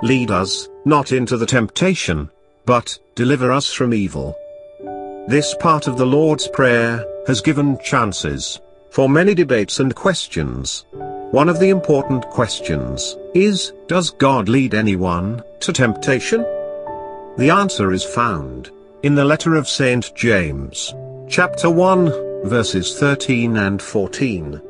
lead us not into the temptation, but deliver us from evil. This part of the Lord's Prayer has given chances for many debates and questions. One of the important questions is, does God lead anyone to temptation? The answer is found in the letter of St. James, chapter 1, verses 13 and 14.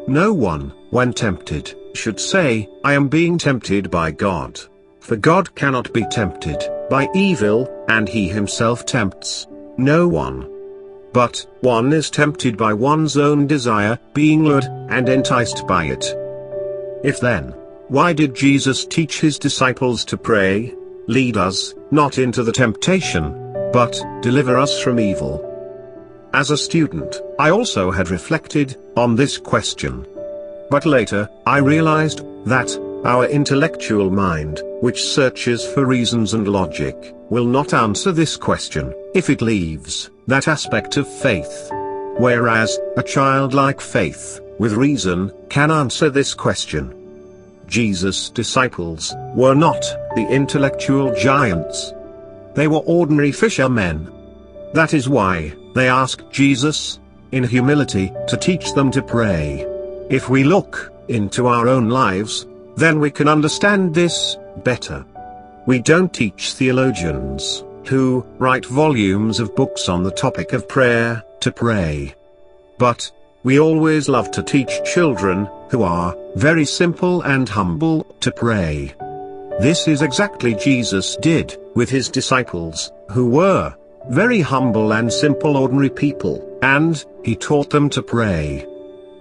No one, when tempted, should say, I am being tempted by God. For God cannot be tempted by evil, and he himself tempts no one. But one is tempted by one's own desire, being lured and enticed by it. If then, why did Jesus teach his disciples to pray, lead us not into the temptation, but deliver us from evil? As a student, I also had reflected on this question. But later, I realized that our intellectual mind, which searches for reasons and logic, will not answer this question if it leaves that aspect of faith. Whereas, a childlike faith, with reason, can answer this question. Jesus' disciples were not the intellectual giants. They were ordinary fishermen. That is why they asked Jesus, in humility, to teach them to pray. If we look into our own lives, then we can understand this better. We don't teach theologians, who write volumes of books on the topic of prayer, to pray. But we always love to teach children, who are very simple and humble, to pray. This is exactly Jesus did with his disciples, who were very humble and simple ordinary people, and he taught them to pray.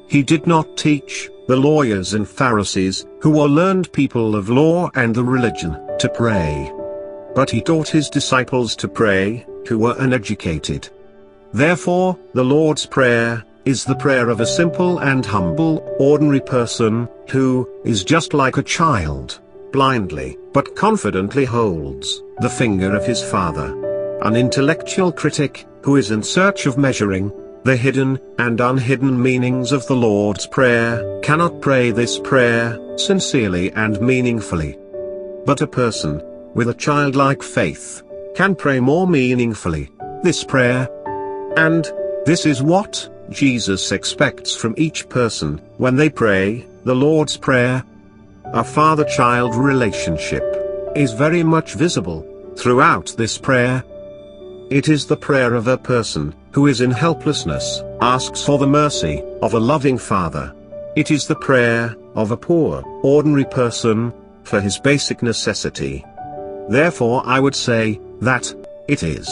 He did not teach the lawyers and Pharisees, who were learned people of law and the religion, to pray. But he taught his disciples to pray, who were uneducated. Therefore, the Lord's Prayer is the prayer of a simple and humble, ordinary person, who is just like a child, blindly, but confidently holds the finger of his Father. An intellectual critic, who is in search of measuring the hidden and unhidden meanings of the Lord's Prayer, cannot pray this prayer sincerely and meaningfully. But a person with a childlike faith can pray more meaningfully this prayer. And this is what Jesus expects from each person when they pray the Lord's Prayer. A father-child relationship is very much visible throughout this prayer. It is the prayer of a person who is in helplessness, asks for the mercy of a loving father. It is the prayer of a poor, ordinary person for his basic necessity. Therefore, I would say that it is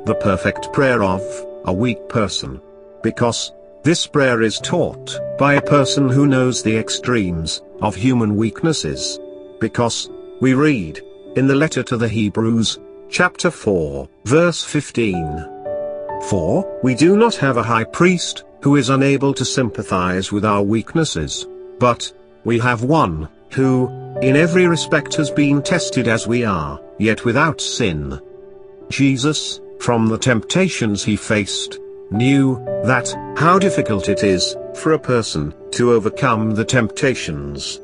the perfect prayer of a weak person, because this prayer is taught by a person who knows the extremes of human weaknesses. Because we read in the letter to the Hebrews, chapter 4, verse 15. For we do not have a high priest who is unable to sympathize with our weaknesses, but we have one who, in every respect, has been tested as we are, yet without sin. Jesus, from the temptations he faced, knew that how difficult it is for a person to overcome the temptations.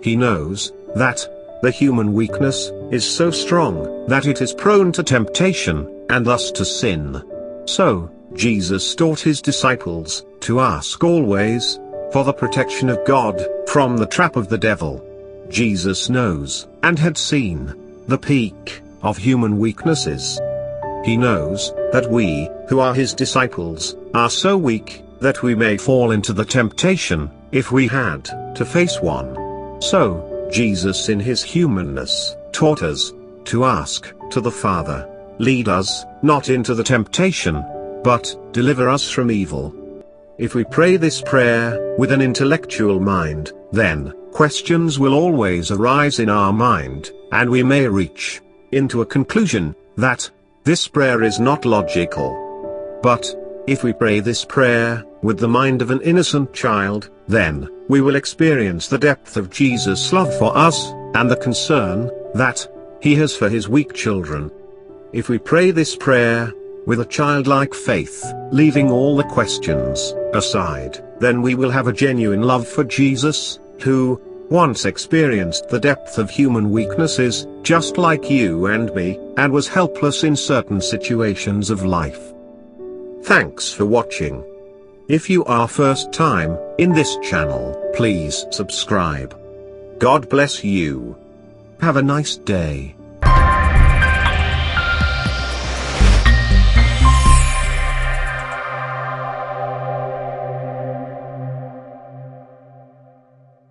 He knows that the human weakness is so strong that it is prone to temptation, and thus to sin. So, Jesus taught his disciples to ask always for the protection of God from the trap of the devil. Jesus knows, and had seen, the peak of human weaknesses. He knows that we, who are his disciples, are so weak that we may fall into the temptation if we had to face one. So, Jesus in his humanness taught us to ask to the Father, lead us not into the temptation, but deliver us from evil. If we pray this prayer with an intellectual mind, then questions will always arise in our mind, and we may reach into a conclusion that this prayer is not logical. But if we pray this prayer with the mind of an innocent child, then we will experience the depth of Jesus' love for us, and the concern that he has for his weak children. If we pray this prayer with a childlike faith, leaving all the questions aside, then we will have a genuine love for Jesus, who once experienced the depth of human weaknesses, just like you and me, and was helpless in certain situations of life. Thanks for watching. If you are first time in this channel, please subscribe. God bless you. Have a nice day.